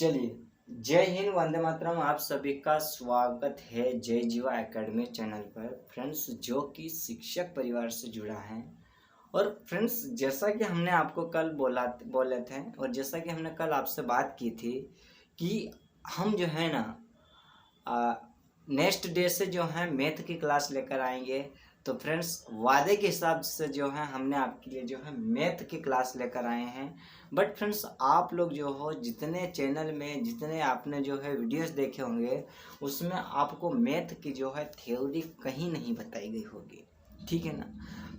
चलिए, जय हिंद, वंदे मातरम। आप सभी का स्वागत है जय जीवा एकेडमी चैनल पर। फ्रेंड्स, जो कि शिक्षक परिवार से जुड़ा है। और फ्रेंड्स, जैसा कि हमने आपको कल बोले थे और जैसा कि हमने कल आपसे बात की थी कि हम जो है ना नेक्स्ट डे से जो है मैथ की क्लास लेकर आएंगे। तो फ्रेंड्स, वादे के हिसाब से जो है हमने आपके लिए जो है मैथ की क्लास लेकर आए हैं। बट फ्रेंड्स, आप लोग जो हो जितने चैनल में जितने आपने जो है वीडियोस देखे होंगे, उसमें आपको मैथ की जो है थ्योरी कहीं नहीं बताई गई होगी, ठीक है ना।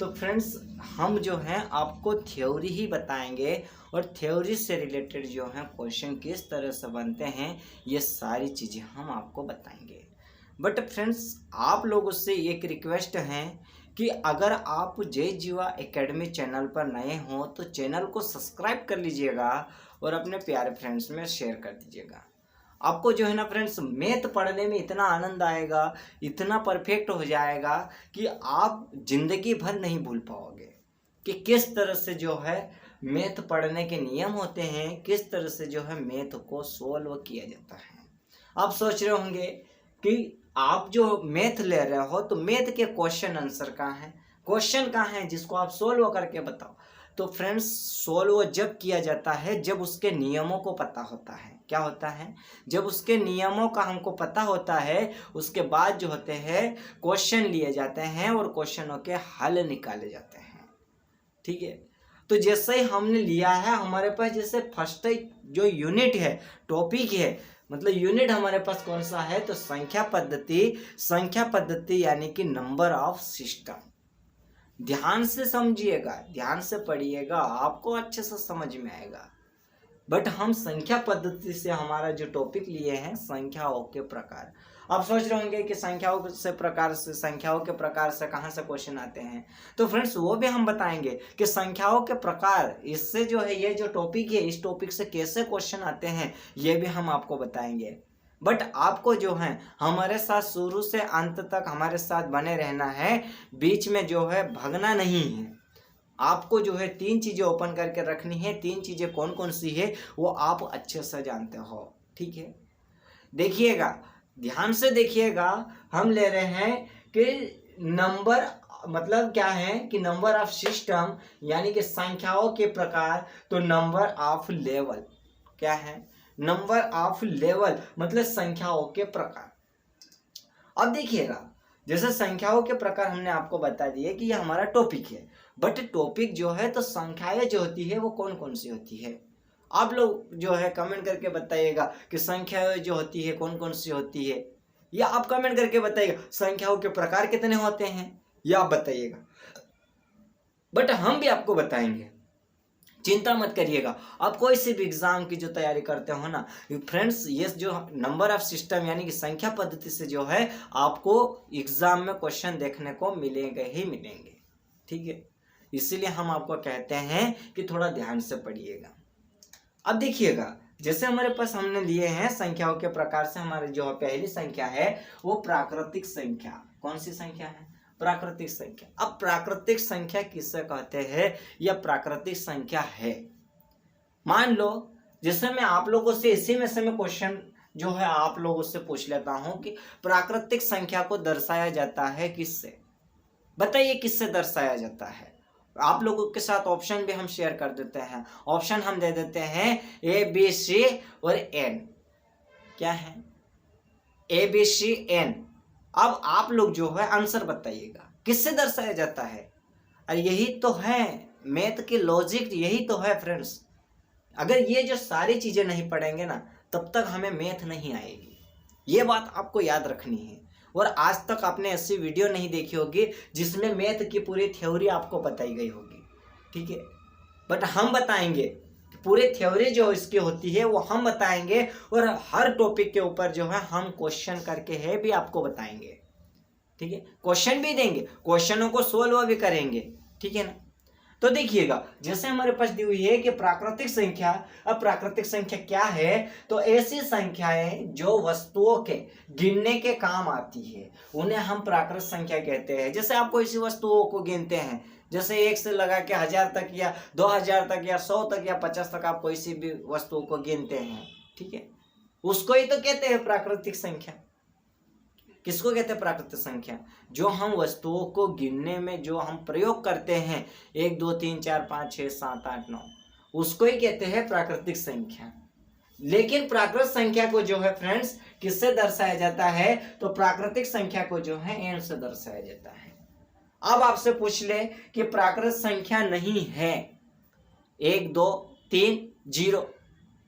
तो फ्रेंड्स, हम जो है आपको थ्योरी ही बताएंगे और थ्योरी से रिलेटेड जो है क्वेश्चन किस तरह से बनते हैं, ये सारी चीज़ें हम आपको बताएंगे। बट फ्रेंड्स, आप लोगों से एक रिक्वेस्ट है कि अगर आप जय जीवा एकेडमी चैनल पर नए हो तो चैनल को सब्सक्राइब कर लीजिएगा और अपने प्यारे फ्रेंड्स में शेयर कर दीजिएगा। आपको जो है ना फ्रेंड्स, मैथ पढ़ने में इतना आनंद आएगा, इतना परफेक्ट हो जाएगा कि आप जिंदगी भर नहीं भूल पाओगे कि किस तरह से जो है मैथ पढ़ने के नियम होते हैं, किस तरह से जो है मैथ को सोल्व किया जाता है। आप सोच रहे होंगे कि आप जो मैथ ले रहे हो तो मैथ के क्वेश्चन आंसर कहाँ है, क्वेश्चन कहाँ है जिसको आप सोल्व करके बताओ। तो फ्रेंड्स, सोल्व जब किया जाता है जब उसके नियमों को पता होता है। क्या होता है? जब उसके नियमों का हमको पता होता है, उसके बाद जो होते हैं क्वेश्चन लिए जाते हैं और क्वेश्चनों के हल निकाले जाते हैं, ठीक है। तो जैसे ही हमने लिया है, हमारे पास जैसे फर्स्ट जो यूनिट है, टॉपिक है, मतलब यूनिट हमारे पास कौन सा है, तो संख्या पद्धति यानी कि नंबर ऑफ सिस्टम। ध्यान से समझिएगा, ध्यान से पढ़िएगा, आपको अच्छे से समझ में आएगा। बट हम संख्या पद्धति से हमारा जो टॉपिक लिए हैं, संख्याओं के प्रकार। आप सोच रहे होंगे कि संख्याओं के प्रकार से कहाँ से क्वेश्चन आते हैं। तो फ्रेंड्स, वो भी हम बताएंगे कि संख्याओं के प्रकार, इससे जो है ये जो टॉपिक है, इस टॉपिक से कैसे क्वेश्चन आते हैं, ये भी हम आपको बताएंगे। बट आपको जो है हमारे साथ शुरू से अंत तक हमारे साथ बने रहना है, बीच में जो है भगना नहीं है। आपको जो है 3 चीज़ें ओपन करके रखनी है। 3 चीज़ें कौन कौन सी है वो आप अच्छे से जानते हो, ठीक है। देखिएगा, ध्यान से देखिएगा। हम ले रहे हैं कि नंबर मतलब क्या है कि नंबर ऑफ सिस्टम यानी कि संख्याओं के प्रकार। तो नंबर ऑफ लेवल क्या है? नंबर ऑफ लेवल मतलब संख्याओं के प्रकार। अब देखिएगा, जैसे संख्याओं के प्रकार हमने आपको बता दिए कि ये हमारा टॉपिक है। बट टॉपिक जो है तो संख्याएं जो होती है वो कौन कौन सी होती है, आप लोग जो है कमेंट करके बताइएगा कि संख्याएं जो होती है कौन कौन सी होती है। या आप कमेंट करके बताइएगा संख्याओं के प्रकार कितने होते हैं, या आप बताइएगा। बट हम भी आपको बताएंगे, चिंता मत करिएगा। आप कोई सी भी एग्जाम की जो तैयारी करते हो ना फ्रेंड्स, ये जो नंबर ऑफ सिस्टम यानी कि संख्या पद्धति से जो है आपको एग्जाम में क्वेश्चन देखने को मिलेंगे ही मिलेंगे, ठीक है। इसीलिए हम आपको कहते हैं कि थोड़ा ध्यान से पढ़िएगा। अब देखिएगा, जैसे हमारे पास हमने लिए हैं संख्याओं के प्रकार से, हमारी जो पहली संख्या है वो प्राकृतिक संख्या। कौन सी संख्या है? प्राकृतिक संख्या। अब प्राकृतिक संख्या किसे कहते हैं, या प्राकृतिक संख्या है। मान लो, जैसे मैं आप लोगों से इसी में से मैं क्वेश्चन जो है आप लोगों से पूछ लेता हूं कि प्राकृतिक संख्या को दर्शाया जाता है किससे? बताइए किससे दर्शाया जाता है। आप लोगों के साथ ऑप्शन भी हम शेयर कर देते हैं। ऑप्शन हम दे देते हैं ए बी सी और एन। क्या है? A B C N. अब आप लोग जो है आंसर बताइएगा किससे दर्शाया जाता है। और यही तो है मैथ की लॉजिक, यही तो है फ्रेंड्स। अगर ये जो सारी चीजें नहीं पढ़ेंगे ना तब तक हमें मैथ नहीं आएगी, ये बात आपको याद रखनी है। और आज तक आपने ऐसी वीडियो नहीं देखी होगी जिसमें मैथ की पूरी थ्योरी आपको बताई गई होगी, ठीक है। बट हम बताएंगे, पूरी थ्योरी जो इसकी होती है वो हम बताएंगे, और हर टॉपिक के ऊपर जो है हम क्वेश्चन करके है भी आपको बताएंगे, ठीक है। क्वेश्चन भी देंगे, क्वेश्चनों को सोल्व भी करेंगे, ठीक है ना। तो देखिएगा, जैसे हमारे पास दी हुई है कि प्राकृतिक संख्या। अब प्राकृतिक संख्या क्या है, तो ऐसी संख्याएं जो वस्तुओं के गिनने के काम आती है उन्हें हम प्राकृतिक संख्या कहते हैं। जैसे आप कोई सी वस्तुओं को गिनते हैं, जैसे 1 से लगा के 1000 तक या 2000 तक या 100 तक या 50 तक आप कोई सी भी वस्तुओं को गिनते हैं, ठीक है, उसको ही तो कहते हैं प्राकृतिक संख्या। किसको कहते हैं प्राकृतिक संख्या? जो हम वस्तुओं को गिनने में जो हम प्रयोग करते हैं 1 2 3 4 5 6 7 8 9, उसको ही कहते हैं प्राकृतिक संख्या। लेकिन प्राकृत संख्या को जो है फ्रेंड्स किससे दर्शाया जाता है? तो प्राकृतिक संख्या को जो है n से दर्शाया जाता है। अब आपसे पूछ ले कि प्राकृत संख्या नहीं है 1 2 3 0,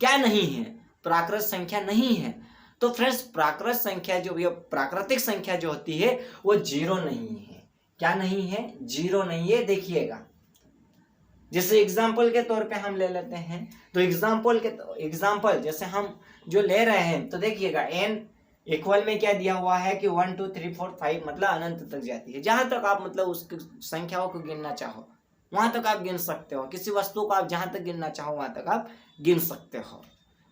क्या नहीं है? प्राकृत संख्या नहीं है। तो फ्रेंड्स प्राकृत संख्या जो ये प्राकृतिक संख्या जो होती है वो 0 नहीं है। क्या नहीं है? 0 नहीं है। देखिएगा, जैसे एग्जाम्पल के तौर पे हम ले लेते हैं, तो एग्जाम्पल जैसे हम जो ले रहे हैं, तो देखिएगा n इक्वल में क्या दिया हुआ है कि 1 2 3 4 5 मतलब अनंत तक जाती है। जहां तक आप मतलब उसकी संख्याओं को गिनना चाहो वहां तक आप गिन सकते हो। किसी वस्तु को आप जहां तक गिनना चाहो वहां तक आप गिन सकते हो।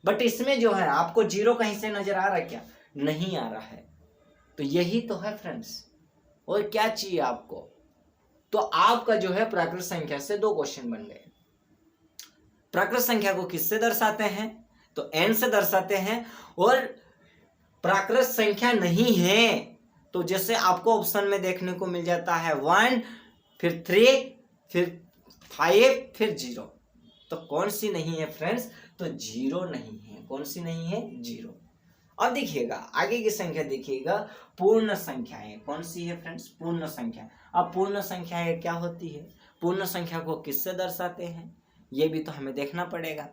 बट इसमें जो है आपको 0 कहीं से नजर आ रहा है क्या? नहीं आ रहा है। तो यही तो है फ्रेंड्स। और क्या चाहिए आपको? तो आपका जो है प्राकृत संख्या से 2 क्वेश्चन बन गए। प्राकृत संख्या को किससे दर्शाते हैं? तो n से दर्शाते हैं। और प्राकृत संख्या नहीं है तो जैसे आपको ऑप्शन में देखने को मिल जाता है 1 फिर 3 फिर 5 फिर 0। तो कौन सी नहीं है फ्रेंड्स? तो 0 नहीं है। कौन सी नहीं है? 0। अब देखिएगा आगे की संख्या, देखिएगा पूर्ण संख्याएं। कौन सी है फ्रेंड्स? पूर्ण संख्या। अब पूर्ण संख्याएं क्या होती है? पूर्ण संख्या को किससे दर्शाते हैं ये भी तो हमें देखना पड़ेगा।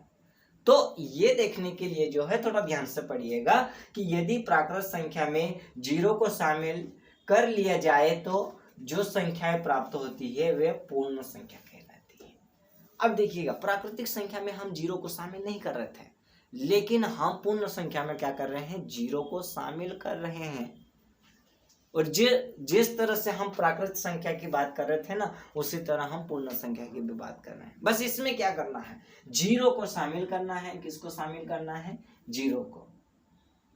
तो ये देखने के लिए जो है थोड़ा ध्यान से पढ़िएगा कि यदि प्राकृत संख्या में 0 को शामिल कर लिया जाए तो जो संख्याएं प्राप्त होती है वे पूर्ण संख्या कहलाती है। अब देखिएगा प्राकृतिक संख्या में हम 0 को शामिल नहीं कर रहे थे, लेकिन हम पूर्ण संख्या में क्या कर रहे हैं? 0 को शामिल कर रहे हैं। और जिस तरह से हम प्राकृत संख्या की बात कर रहे थे ना, उसी तरह हम पूर्ण संख्या की भी बात कर रहे हैं। बस इसमें क्या करना है? 0 को शामिल करना है। किसको शामिल करना है? 0 को।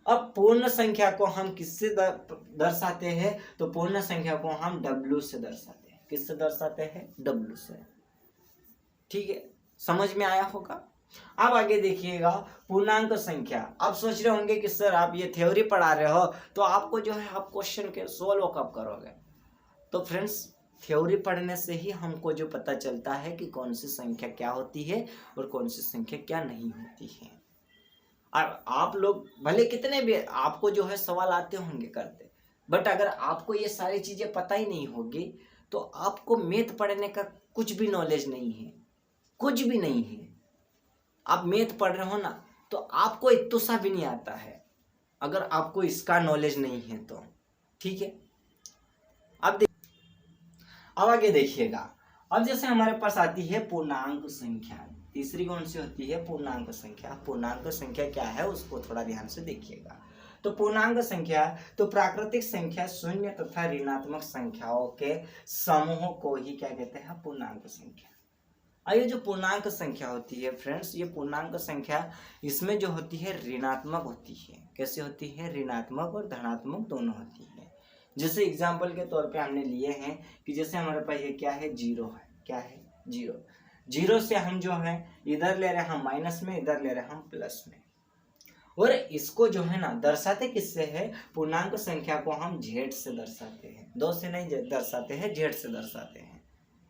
अब पूर्ण संख्या को हम किससे दर्शाते हैं? तो पूर्ण संख्या को हम W से दर्शाते हैं। किससे दर्शाते हैं? W से। ठीक है, समझ में आया होगा। अब आगे देखिएगा पूर्णांक संख्या। आप सोच रहे होंगे कि सर आप ये थ्योरी पढ़ा रहे हो तो आपको जो है आप क्वेश्चन के सोल्व कब करोगे? तो फ्रेंड्स थ्योरी पढ़ने से ही हमको जो पता चलता है कि कौन सी संख्या क्या होती है और कौन सी संख्या क्या नहीं होती है। और आप लोग भले कितने भी आपको जो है सवाल आते होंगे करते, बट अगर आपको ये सारी चीजें पता ही नहीं होगी तो आपको मैथ पढ़ने का कुछ भी नॉलेज नहीं है, कुछ भी नहीं है। आप मैथ पढ़ रहे हो ना तो आपको इतना सा भी नहीं आता है अगर आपको इसका नॉलेज नहीं है तो। ठीक है, अब आगे देखिएगा। अब जैसे हमारे पास आती है पूर्णांक संख्या। तीसरी कौन सी होती है? पूर्णांक संख्या। पूर्णांक संख्या क्या है उसको थोड़ा ध्यान से देखिएगा। तो पूर्णांक संख्या तो प्राकृतिक संख्या शून्य तथा ऋणात्मक संख्याओं के समूह को ही क्या कहते हैं? पूर्णांक संख्या। ये जो पूर्णांक संख्या होती है फ्रेंड्स, ये पूर्णांक संख्या इसमें जो होती है ऋणात्मक होती है। कैसे होती है? ऋणात्मक और धनात्मक दोनों होती है। जैसे एग्जाम्पल के तौर पे हमने लिए हैं कि जैसे हमारे पास ये क्या है? 0 है। क्या है? 0। 0 से हम जो है इधर ले रहे हैं हम माइनस में, इधर ले रहे हैं हम प्लस में। और इसको जो है ना दर्शाते किससे है? पूर्णांक संख्या को हम z से दर्शाते हैं। 2 से नहीं दर्शाते हैं, z से दर्शाते हैं।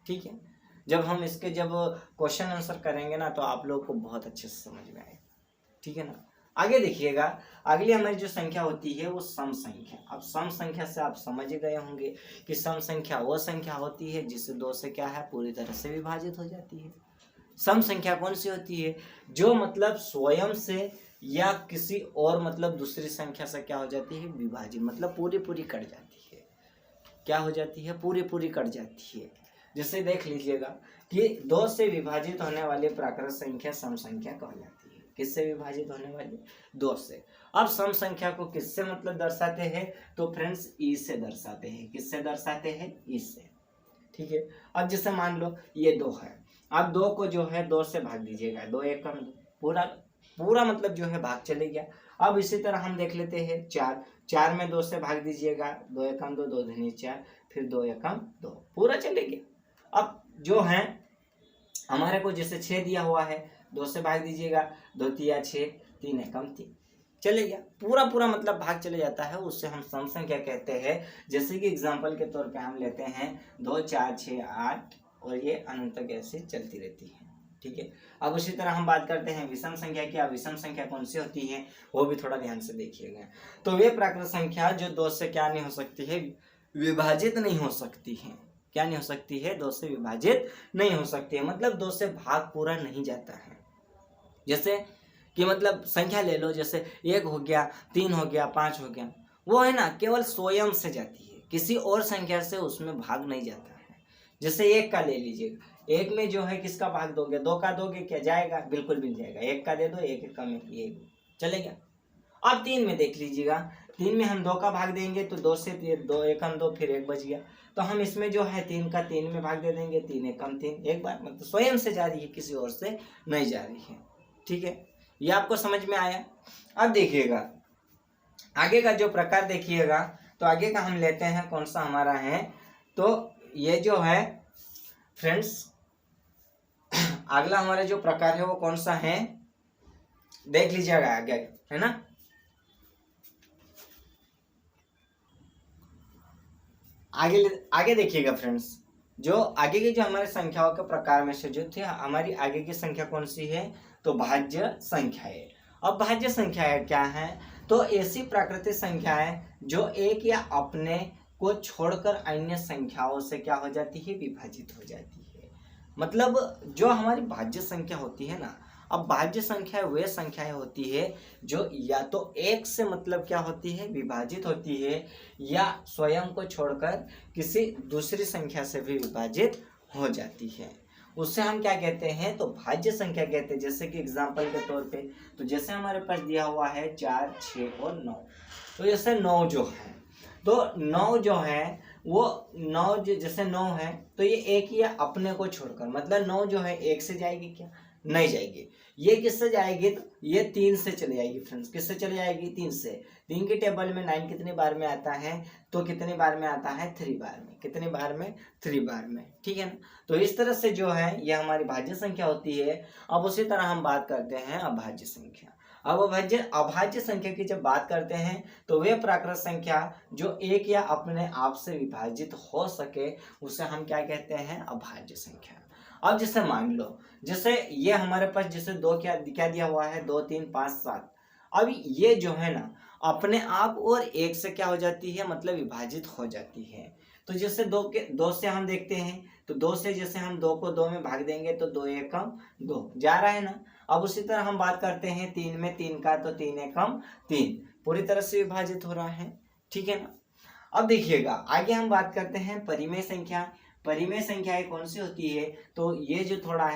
ठीक है, जब हम इसके जब क्वेश्चन आंसर करेंगे ना तो आप लोग को बहुत अच्छे से समझ में आएगा। ठीक है ना। आगे देखिएगा, अगली हमारी जो संख्या होती है वो सम संख्या। अब सम संख्या से आप समझ गए होंगे कि सम संख्या वो संख्या होती है जिससे 2 से क्या है? पूरी तरह से विभाजित हो जाती है। सम संख्या कौन सी होती है? जो मतलब स्वयं से या किसी और मतलब दूसरी संख्या से क्या हो जाती है? विभाजित, मतलब पूरी पूरी कट जाती है। क्या हो जाती है? पूरी पूरी कट जाती है। जैसे देख लीजिएगा कि 2 से विभाजित होने वाली प्राकृत संख्या सम संख्या कहलाती है। किससे विभाजित होने वाली? 2 से। अब सम संख्या को किससे मतलब दर्शाते हैं? तो फ्रेंड्स ई से दर्शाते हैं। किससे दर्शाते हैं? ई से। ठीक है, अब जैसे मान लो ये 2 है, अब 2 को जो है 2 से भाग दीजिएगा। 2 1 2, पूरा मतलब जो है भाग चले गया। अब इसी तरह हम देख लेते हैं 4 में 2 से भाग दीजिएगा। 2 1 2, 2 दूनी 4, फिर 2 1 2, पूरा चले गया। अब जो है हमारे को जैसे 6 दिया हुआ है, 2 से भाग दीजिएगा, 2 तिया 6, 3 एकम 3, चले गया पूरा पूरा मतलब भाग चले जाता है, उससे हम सम संख्या कहते हैं। जैसे कि एग्जाम्पल के तौर पे हम लेते हैं 2 4 6 8 और ये अनंत तक ऐसे चलती रहती है, ठीक है। अब उसी तरह हम बात करते हैं विषम संख्या की। अब विषम संख्या कौन सी होती है वो भी थोड़ा ध्यान से देखिएगा। तो वे प्राकृत संख्या जो 2 से क्या नहीं हो सकती है, विभाजित नहीं हो सकती है। क्या नहीं हो सकती है, 2 से विभाजित नहीं हो सकती है, मतलब 2 से भाग पूरा नहीं जाता है। जैसे कि मतलब संख्या ले लो, जैसे 1 हो गया, 3 हो गया, 5 हो गया, वो है ना केवल स्वयं से जाती है, किसी और संख्या से उसमें भाग नहीं जाता है। जैसे 1 का ले लीजिएगा, 1 में जो है किसका भाग दोगे, 2 का दोगे, क्या जाएगा, बिल्कुल मिल जाएगा। 1 का दे दो, 1 1 का में 1 चले गया। अब 3 में देख लीजिएगा, 3 में हम 2 का भाग देंगे तो 2 से 2 एकम 2, फिर 1 बच गया। तो हम इसमें जो है 3 का 3 में भाग दे देंगे, 3 एकम 3, एक बार, मतलब स्वयं से जा रही है, किसी और से नहीं जा रही है, ठीक है। ये आपको समझ में आया। अब देखिएगा आगे का जो प्रकार देखिएगा, तो आगे का हम लेते हैं कौन सा हमारा है, तो ये जो है फ्रेंड्स अगला हमारा जो प्रकार है वो कौन सा है, देख लीजिएगा आगे, है ना। आगे देखिएगा फ्रेंड्स, जो आगे की जो हमारे संख्याओं के प्रकार में से जो थे, हमारी आगे की संख्या कौन सी है, तो भाज्य संख्या है। अब भाज्य संख्या है क्या है, तो ऐसी प्राकृतिक संख्या है जो एक या अपने को छोड़कर अन्य संख्याओं से क्या हो जाती है, विभाजित हो जाती है। मतलब जो हमारी भाज्य संख्या होती है ना, अब भाज्य संख्या वे संख्याएं होती है जो या तो एक से मतलब क्या होती है, विभाजित होती है, या स्वयं को छोड़कर किसी दूसरी संख्या से भी विभाजित हो जाती है, उससे हम क्या कहते हैं, तो भाज्य संख्या कहते हैं। जैसे कि एग्जांपल के तौर पे, तो जैसे हमारे पास दिया हुआ है 4 6 और 9, तो जैसे 9 जो है, तो 9 जो है वो 9 जैसे 9 है, तो ये एक या अपने को छोड़कर, मतलब 9 जो है 1 से जाएगी क्या, नहीं जाएगी। ये किससे जाएगी, तो ये 3 से चली जाएगी फ्रेंड्स, किससे चली जाएगी, 3 से। 3 की टेबल में 9 कितने बार में आता है, तो कितने बार में आता है, 3 बार में। कितने बार में, 3 बार में, ठीक है ना। तो इस तरह से जो है ये हमारी भाज्य संख्या होती है। अब उसी तरह हम बात करते हैं अभाज्य संख्या। अब अभाज्य संख्या की जब बात करते हैं, तो वे प्राकृत संख्या जो एक या अपने आप से विभाजित हो सके, उसे हम क्या कहते हैं, अभाज्य संख्या। अब जैसे मान लो, जैसे ये हमारे पास जैसे 2 क्या दिया हुआ है, 2 3 5 7। अब ये जो है ना अपने आप और एक से क्या हो जाती है, मतलब विभाजित हो जाती है। तो जैसे 2 से हम देखते हैं, तो 2 से जैसे हम 2 को 2 में भाग देंगे तो 2 एकम 2 जा रहा है ना। अब उसी तरह हम बात करते हैं 3 में 3 का, तो 3 एकम 3 पूरी तरह से विभाजित हो रहा है, ठीक है ना। अब देखिएगा आगे हम बात करते हैं परिमेय संख्या। परिमेय संख्याएं कौन सी होती है, तो ये जो थोड़ा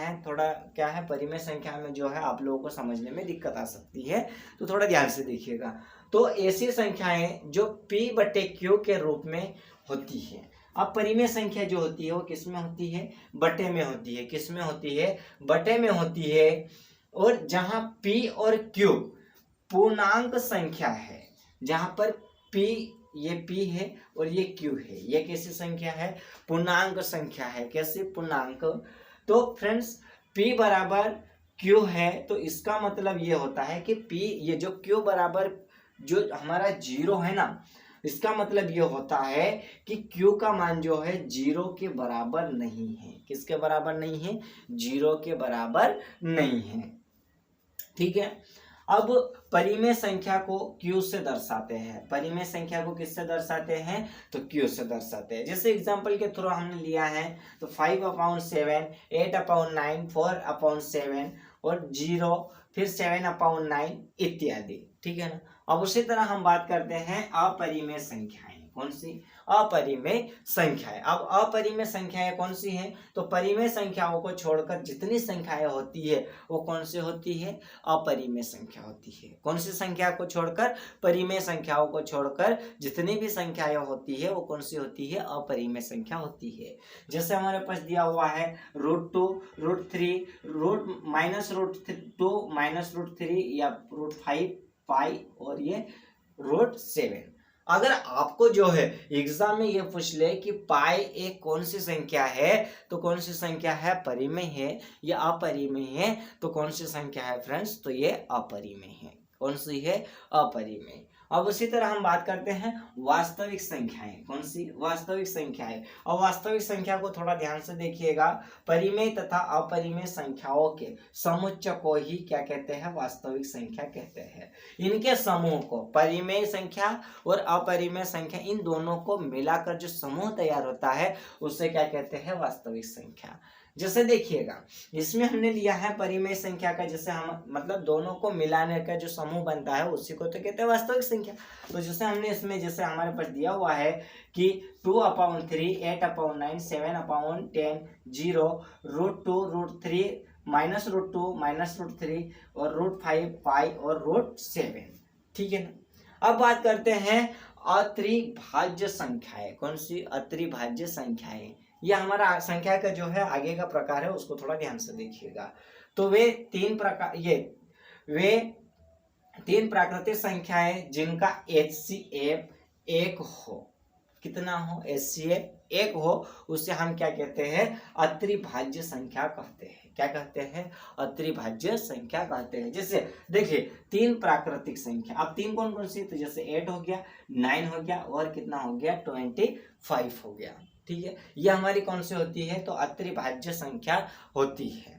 क्या है, परिमेय संख्या में जो है आप लोगों को समझने में दिक्कत आ सकती है, तो थोड़ा ध्यान से देखिएगा। तो ऐसी संख्याएं जो P/Q के रूप में होती है। अब परिमेय संख्या जो होती है वो किस में होती है, बटे में होती है। किस में होती है, बटे में होती है। और जहां P और Q पूर्णांक संख्या है, जहां पर P ये P है और ये Q है, ये कैसी संख्या है, पूर्णांक संख्या है। कैसी, पूर्णांक। तो फ्रेंड्स P बराबर Q है, तो इसका मतलब ये होता है कि P ये जो Q बराबर जो हमारा 0 है ना, इसका मतलब ये होता है कि Q का मान जो है 0 के बराबर नहीं है। किसके बराबर नहीं है, 0 के बराबर नहीं है, ठीक है। अब परिमेय संख्या को Q से दर्शाते हैं। परिमेय संख्या को किससे दर्शाते हैं, तो Q से दर्शाते हैं। जैसे एग्जांपल के थ्रू हमने लिया है, तो 5/7, 8/9, 4/7 और 0, फिर 7/9 इत्यादि, ठीक है ना। अब उसी तरह हम बात करते हैं अपरिमेय संख्याएं। कौन सी, अपरिमेय संख्याएं। अब अपरिमेय संख्याएं कौन सी हैं, तो परिमेय संख्याओं को छोड़कर जितनी संख्याएं होती है वो कौन सी होती है, अपरिमेय संख्या होती है। कौन सी संख्या को छोड़कर, परिमेय संख्याओं को छोड़कर जितनी भी संख्याएं होती है वो कौन सी होती है, अपरिमेय संख्या होती है। जैसे हमारे पास दिया हुआ है √2, √3, -√2, -√3 या √5 पाई और ये √7। अगर आपको जो है एग्जाम में ये पूछ ले कि पाई एक कौन सी संख्या है, तो कौन सी संख्या है, परिमेय है या अपरिमेय है, तो कौन सी संख्या है फ्रेंड्स, तो ये अपरिमेय है। कौन सी है, अपरिमेय। अब उसी तरह हम बात करते हैं वास्तविक संख्याएं। कौन सी, वास्तविक संख्याएं। और वास्तविक संख्या को थोड़ा ध्यान से देखिएगा, परिमेय तथा अपरिमेय संख्याओं के समुच्चय को ही क्या कहते हैं, वास्तविक संख्या कहते हैं। इनके समूह को, परिमेय संख्या और अपरिमेय संख्या, इन दोनों को मिलाकर जो समूह तैयार होता है उसे क्या कहते हैं, वास्तविक संख्या। जैसे देखिएगा, इसमें हमने लिया है परिमेय संख्या का, जैसे हम मतलब दोनों को मिलाने का जो समूह बनता है उसी को तो कहते हैं वास्तविक संख्या। तो जैसे हमने इसमें, जैसे हमारे पास दिया हुआ है कि 2/3, 8/9, 7/10, 0, √2, √3, -√2, -√3 और √5, पाई और √7। ठीक है ना। अब बात करते हैं अत्रिभाज्य संख्याएं। कौन सी, अत्रिभाज्य संख्याएं। यह हमारा संख्या का जो है आगे का प्रकार है, उसको थोड़ा ध्यान से देखिएगा। तो वे तीन प्राकृतिक संख्याएं जिनका HCF 1 हो। कितना हो, HCF 1 हो, उसे हम क्या कहते हैं, अत्रिभाज्य संख्या कहते हैं। क्या कहते हैं, अत्रिभाज्य संख्या कहते हैं। जैसे देखिए, तीन प्राकृतिक संख्या, अब तीन कौन कौन सी, तो जैसे 8 हो गया, 9 हो गया और कितना हो गया, 25 हो गया। ठीक है, ये हमारी कौन सी होती है, तो अत्रिभाज्य संख्या होती है।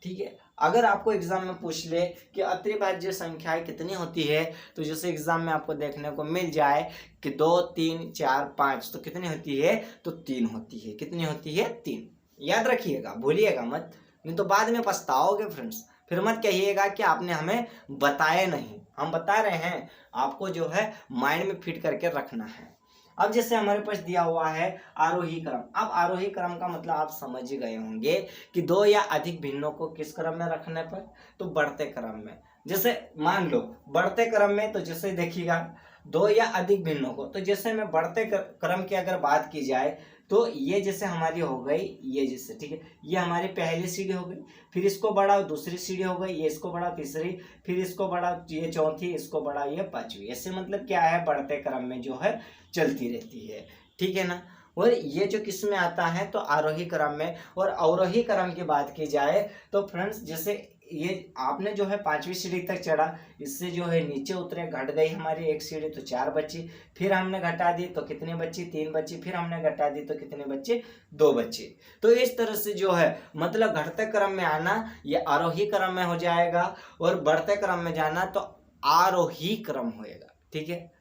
ठीक है, अगर आपको एग्जाम में पूछ ले कि अत्रिभाज्य संख्याएं कितनी होती है, तो जैसे एग्जाम में आपको देखने को मिल जाए कि 2, 3, 4, 5, तो कितनी होती है, तो 3 होती है। कितनी होती है, 3। याद रखिएगा, भूलिएगा मत, नहीं तो बाद में पछताओगे फ्रेंड्स। फिर मत कहिएगा कि आपने हमें बताया नहीं, हम बता रहे हैं, आपको जो है माइंड में फिट करके रखना है। अब जैसे हमारे पास दिया हुआ है आरोही क्रम। अब आरोही क्रम का मतलब आप समझ ही गए होंगे कि दो या अधिक भिन्नों को किस क्रम में रखने पर, तो बढ़ते क्रम में। जैसे मान लो बढ़ते क्रम में, तो जैसे देखिएगा दो या अधिक भिन्नों को, तो जैसे में बढ़ते क्रम की अगर बात की जाए, तो ये जैसे हमारी हो गई, ये जैसे, ठीक है, ये हमारी पहली सीढ़ी हो गई, फिर इसको बढ़ाओ दूसरी सीढ़ी हो गई, ये इसको बढ़ाओ तीसरी, फिर इसको बढ़ाओ ये चौथी, इसको बढ़ाओ ये पांचवी। ऐसे मतलब क्या है, बढ़ते क्रम में जो है चलती रहती है। ठीक है ना। और ये जो किस में आता है, तो आरोही क्रम में। और अवरोही क्रम की बात की जाए तो फ्रेंड्स, जैसे ये आपने जो है 5वीं सीढ़ी तक चढ़ा, इससे जो है नीचे उतरे, घट गई हमारी एक सीढ़ी, तो 4 बची। फिर हमने घटा दी तो कितने बची, 3 बची। फिर हमने घटा दी तो कितने बचे, 2 बचे। तो इस तरह से जो है मतलब घटते क्रम में आना ये आरोही क्रम में हो जाएगा, और बढ़ते क्रम में जाना तो आरोही क्रम होएगा। ठीक है।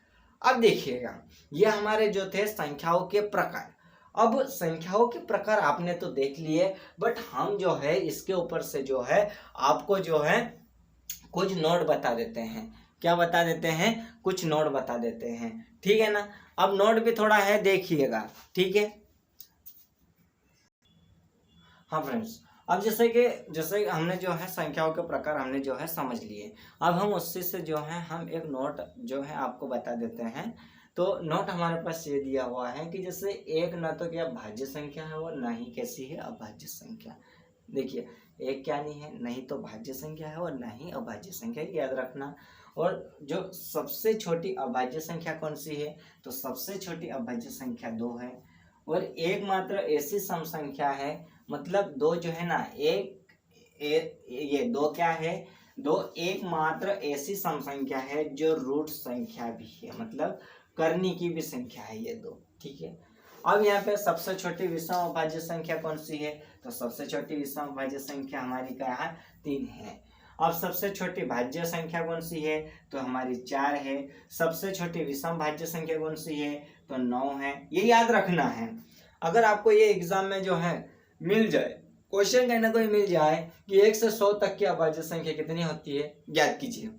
अब देखिएगा, ये हमारे जो थे संख्याओं के प्रकार। अब संख्याओं के प्रकार आपने तो देख लिए, बट हम जो है इसके ऊपर से जो है आपको जो है कुछ नोट बता देते हैं। क्या बता देते हैं, कुछ नोट बता देते हैं। ठीक है ना। अब नोट भी थोड़ा है, देखिएगा। ठीक है। हाँ फ्रेंड्स, अब जैसे हमने जो है संख्याओं के प्रकार हमने जो है समझ लिए। अब हम उससे से जो है हम एक नोट जो है आपको बता देते हैं। तो नोट हमारे पास ये दिया हुआ है कि जैसे एक न तो क्या भाज्य संख्या है और ना ही कैसी है, अभाज्य संख्या। देखिए, एक क्या नहीं है, नहीं तो भाज्य संख्या है और ना ही अभाज्य संख्या, याद रखना। और जो सबसे छोटी अभाज्य संख्या कौन सी है, तो सबसे छोटी अभाज्य संख्या 2 है। और एकमात्र ऐसी सम संख्या है, मतलब दो जो है ना, ये दो क्या है, दो एकमात्र ऐसी सम संख्या है जो रूट संख्या भी है, मतलब करने की भी संख्या है ये दो। ठीक है। अब यहाँ पे सबसे छोटी विषम अभाज्य संख्या कौन सी है, तो सबसे छोटी विषम अभाज्य संख्या हमारी क्या है, 3 है। अब सबसे छोटी भाज्य संख्या कौन सी है, तो हमारी 4 है। सबसे छोटी विषम भाज्य संख्या कौन सी है, तो 9 है। ये याद रखना है। अगर आपको ये एग्जाम में जो है मिल जाए, क्वेश्चन कहने को मिल जाए कि 1 से 100 तक की अभाज्य संख्या कितनी होती है, ज्ञात कीजिए।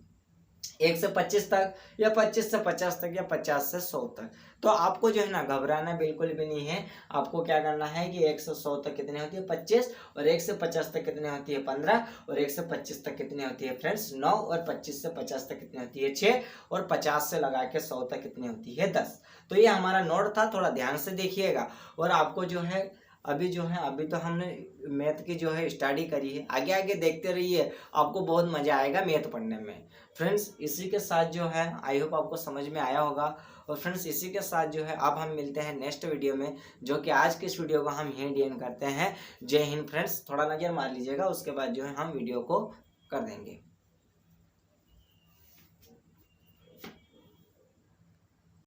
1 से 25 तक, या 25 से 50 तक, या 50 से 100 तक। तो आपको जो है ना घबराना बिल्कुल भी नहीं है। आपको क्या करना है कि 1 से 100 तक कितनी होती है, 25, और 1 से 50 तक कितनी होती है, 15, और 1 से 25 तक कितनी होती है फ्रेंड्स, 9, और 25 से 50 तक कितनी होती है, 6, और 50 से लगा के 100 तक कितनी होती है, 10। तो ये हमारा नोट था, थोड़ा ध्यान से देखिएगा। और आपको जो है अभी जो है अभी तो हमने मैथ की जो है स्टडी करी है, आगे आगे देखते रहिए, आपको बहुत मज़ा आएगा मैथ पढ़ने में। फ्रेंड्स इसी के साथ जो है आई होप आपको समझ में आया होगा। और फ्रेंड्स इसी के साथ जो है अब हम मिलते हैं नेक्स्ट वीडियो में, जो कि आज के इस वीडियो को हम यहीं एंड करते हैं। जय हिंद फ्रेंड्स, थोड़ा नज़र मार लीजिएगा, उसके बाद जो है हम वीडियो को कर देंगे।